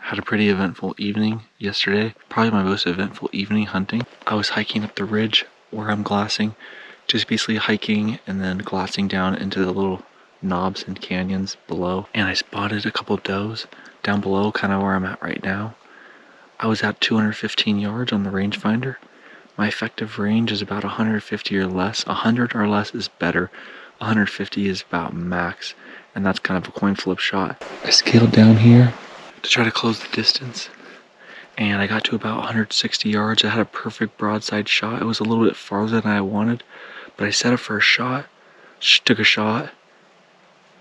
Had a pretty eventful evening yesterday. Probably my most eventful evening hunting. I was hiking up the ridge where I'm glassing. Just basically hiking and then glassing down into the little knobs and canyons below. And I spotted a couple does down below, kind of where I'm at right now. I was at 215 yards on the rangefinder. My effective range is about 150 or less. 100 or less is better. 150 is about max, and that's kind of a coin flip shot. I scaled down here to try to close the distance, and I got to about 160 yards. I had a perfect broadside shot. It was a little bit farther than I wanted, but I set up for a shot, took a shot,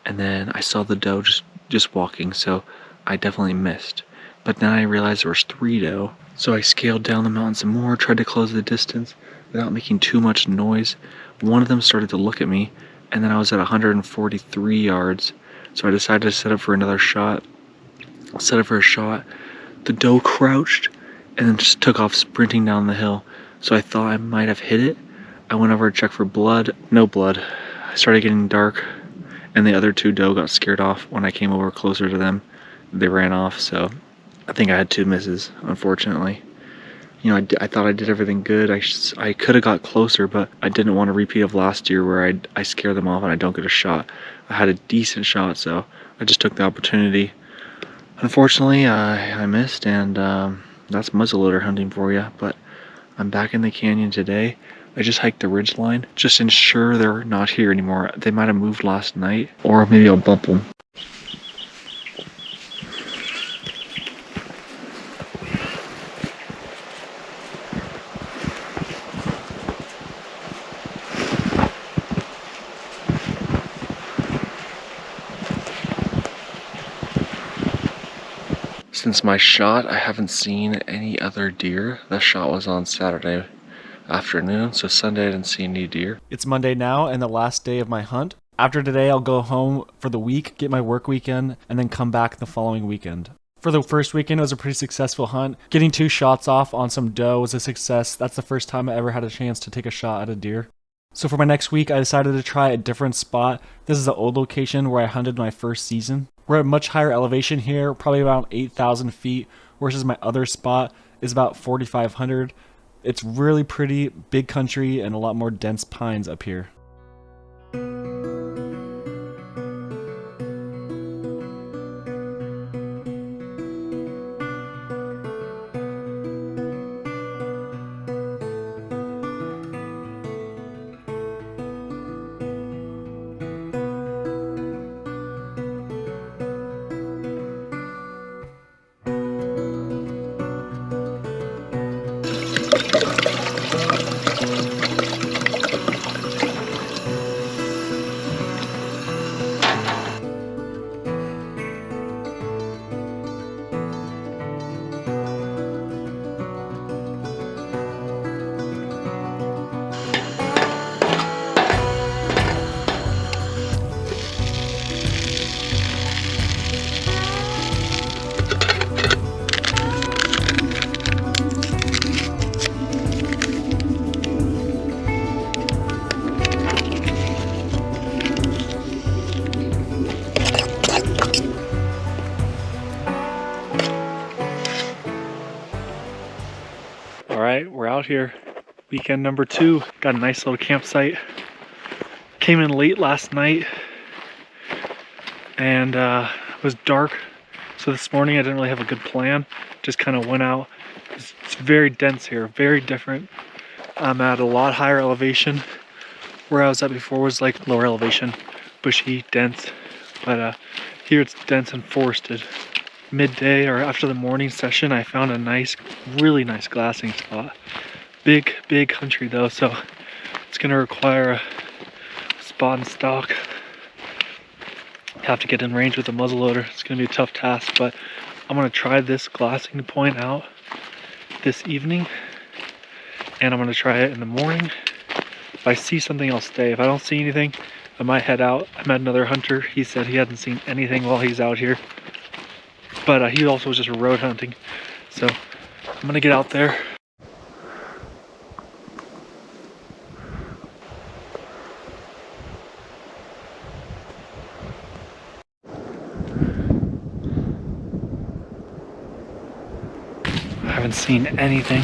and then I saw the doe just walking, so I definitely missed. But then I realized there was 3 doe, so I scaled down the mountain some more, tried to close the distance without making too much noise. One of them started to look at me, and then I was at 143 yards, so I decided to set up for another shot. Set up for a shot. The doe crouched and then just took off sprinting down the hill, so I thought I might have hit it. I went over to check for blood. No blood. I started getting dark, and the other 2 doe got scared off when I came over closer to them. They ran off, so I think I had 2 misses, unfortunately. You know, I thought I did everything good. I could have got closer, but I didn't want a repeat of last year where I scare them off and I don't get a shot. I had a decent shot, so I just took the opportunity. Unfortunately, I missed, and that's muzzleloader hunting for you. But I'm back in the canyon today. I just hiked the ridge line, just ensure they're not here anymore. They might have moved last night, or maybe I'll bump them. Since my shot, I haven't seen any other deer. That shot was on Saturday afternoon, so Sunday I didn't see any deer. It's Monday now and the last day of my hunt. After today, I'll go home for the week, get my work weekend, and then come back the following weekend. For the first weekend, it was a pretty successful hunt. Getting 2 shots off on some doe was a success. That's the first time I ever had a chance to take a shot at a deer. So for my next week, I decided to try a different spot. This is the old location where I hunted my first season. We're at much higher elevation here, probably around 8,000 feet, versus my other spot is about 4,500. It's really pretty, big country, and a lot more dense pines up here. Alright, we're out here. Weekend number 2. Got a nice little campsite. Came in late last night and it was dark. So this morning I didn't really have a good plan. Just kind of went out. It's very dense here, very different. I'm at a lot higher elevation. Where I was at before was like lower elevation, bushy, dense. But here it's dense and forested. Midday or after the morning session, I found a nice, really nice glassing spot. Big country though, so it's gonna require a spot and stalk. Have to get in range with a muzzleloader. It's gonna be a tough task, but I'm gonna try this glassing point out this evening, and I'm gonna try it in the morning. If I see something, I'll stay. If I don't see anything, I might head out. I met another hunter. He said he hadn't seen anything while he's out here. But he also was just road hunting. So I'm gonna get out there. haven't seen anything.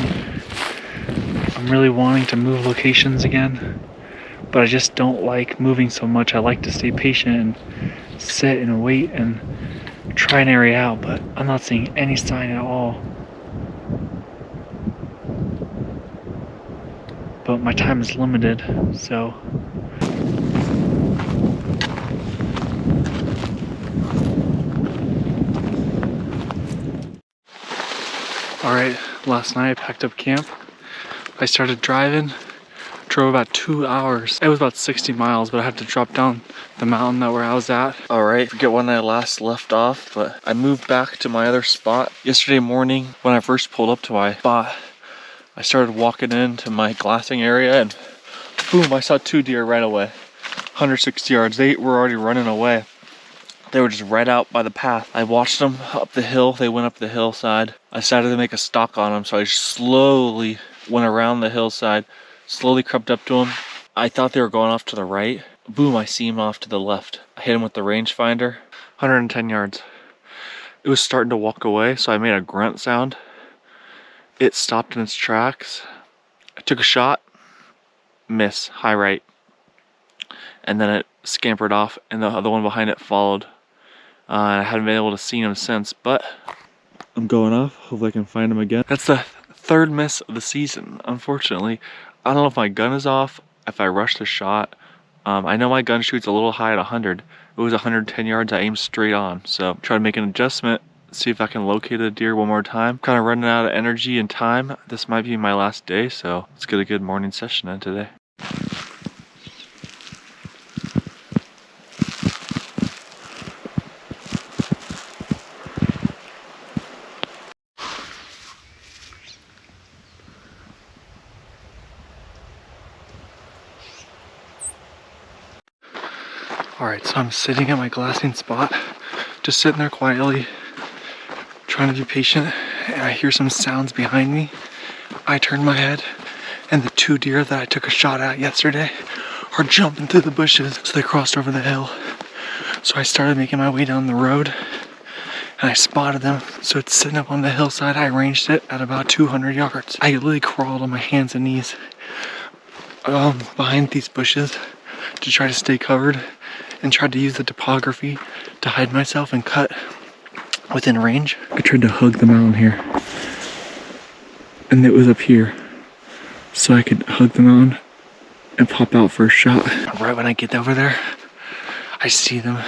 I'm really wanting to move locations again, but I just don't like moving so much. I like to stay patient and sit and wait and try an area out, but I'm not seeing any sign at all. But my time is limited, so. Alright, last night I packed up camp. I started driving, drove about 2 hours. It was about 60 miles, but I had to drop down the mountain that where I was at. Alright, forget when I last left off, but I moved back to my other spot. Yesterday morning, when I first pulled up to my spot, I started walking into my glassing area and boom, I saw 2 deer right away. 160 yards, they were already running away. They were just right out by the path. I watched them up the hill. They went up the hillside. I decided to make a stalk on them, so I slowly went around the hillside, slowly crept up to them. I thought they were going off to the right. Boom, I see him off to the left. I hit him with the rangefinder. 110 yards. It was starting to walk away, so I made a grunt sound. It stopped in its tracks. I took a shot. Miss, high right. And then it scampered off, and the other one behind it followed. I haven't been able to see him since, but I'm going off. Hopefully I can find him again. That's the third miss of the season, unfortunately. I don't know if my gun is off, if I rushed the shot. I know my gun shoots a little high at 100. It was 110 yards, I aimed straight on. So try to make an adjustment, see if I can locate a deer one more time. Kind of running out of energy and time. This might be my last day, so let's get a good morning session in today. Alright, so I'm sitting at my glassing spot, just sitting there quietly, trying to be patient, and I hear some sounds behind me. I turn my head, and the 2 deer that I took a shot at yesterday are jumping through the bushes, so they crossed over the hill. So I started making my way down the road, and I spotted them. So it's sitting up on the hillside. I ranged it at about 200 yards. I literally crawled on my hands and knees behind these bushes to try to stay covered, and tried to use the topography to hide myself and cut within range. I tried to hug the mountain here, and it was up here, so I could hug the mountain and pop out for a shot. Right when I get over there, I see them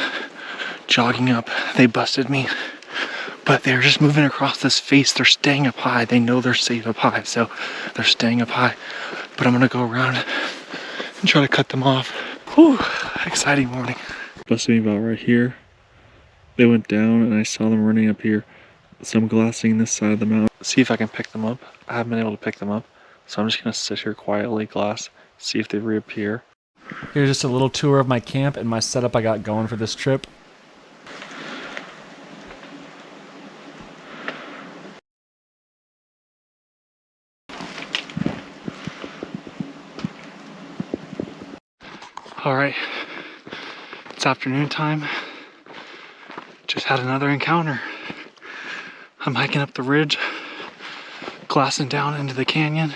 jogging up. They busted me, but they're just moving across this face. They're staying up high. They know they're safe up high, so they're staying up high. But I'm gonna go around and try to cut them off. Whew, exciting morning. Busted me about right here. They went down and I saw them running up here. So I'm glassing this side of the mountain. See if I can pick them up. I haven't been able to pick them up. So I'm just gonna sit here quietly, glass, see if they reappear. Here's just a little tour of my camp and my setup I got going for this trip. Alright, it's afternoon time. Just had another encounter. I'm hiking up the ridge, glassing down into the canyon,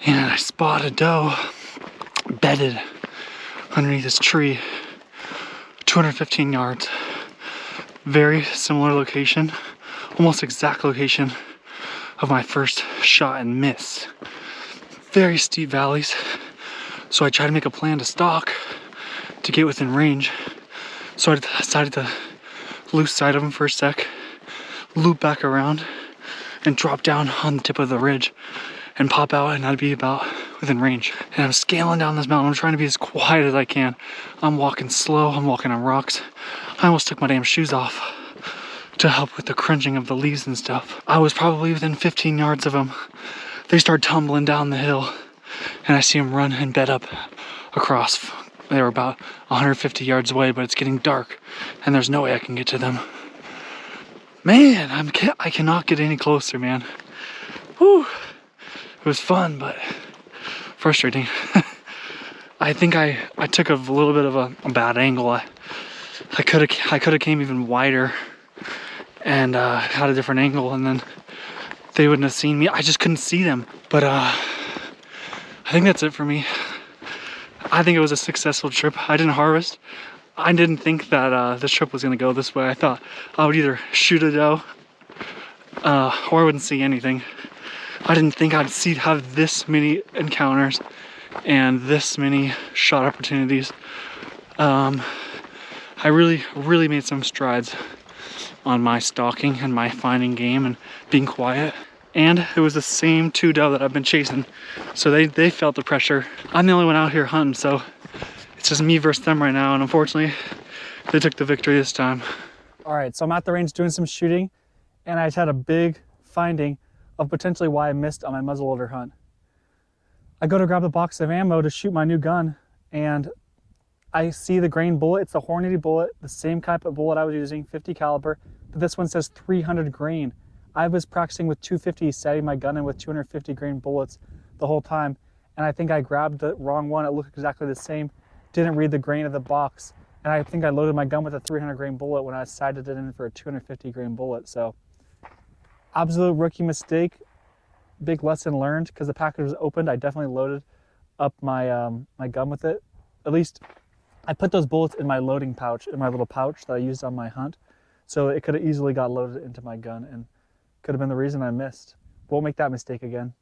and I spot a doe bedded underneath this tree, 215 yards. Very similar location, almost exact location of my first shot and miss. Very steep valleys. So I tried to make a plan to stalk to get within range. So I decided to lose sight of him for a sec, loop back around, and drop down on the tip of the ridge and pop out, and I'd be about within range. And I'm scaling down this mountain. I'm trying to be as quiet as I can. I'm walking slow. I'm walking on rocks. I almost took my damn shoes off to help with the crunching of the leaves and stuff. I was probably within 15 yards of them. They start tumbling down the hill, and I see them run and bed up across. They were about 150 yards away, but it's getting dark, and there's no way I can get to them. Man, I cannot get any closer, man. Whew. It was fun, but frustrating. I think I took a little bit of a bad angle. I could have came even wider and had a different angle, and then they wouldn't have seen me. I just couldn't see them. But I think that's it for me. I think it was a successful trip. I didn't harvest. I didn't think that this trip was gonna go this way. I thought I would either shoot a doe or I wouldn't see anything. I didn't think I'd have this many encounters and this many shot opportunities. I really made some strides on my stalking and my finding game and being quiet. And it was the same 2 doe that I've been chasing. So they felt the pressure. I'm the only one out here hunting, so it's just me versus them right now. And unfortunately, they took the victory this time. All right, so I'm at the range doing some shooting, and I just had a big finding of potentially why I missed on my muzzleloader hunt. I go to grab the box of ammo to shoot my new gun, and I see the grain bullet. It's the Hornady bullet, the same type of bullet I was using, 50 caliber, but this one says 300 grain. I was practicing with 250, setting my gun in with 250 grain bullets the whole time, and I think I grabbed the wrong one. It looked exactly the same, didn't read the grain of the box, and I think I loaded my gun with a 300 grain bullet when I sighted it in for a 250 grain bullet. So absolute rookie mistake, big lesson learned, because the package was opened. I definitely loaded up my my gun with it. At least I put those bullets in my loading pouch, in my little pouch that I used on my hunt, so it could have easily got loaded into my gun and could have been the reason I missed. Won't make that mistake again.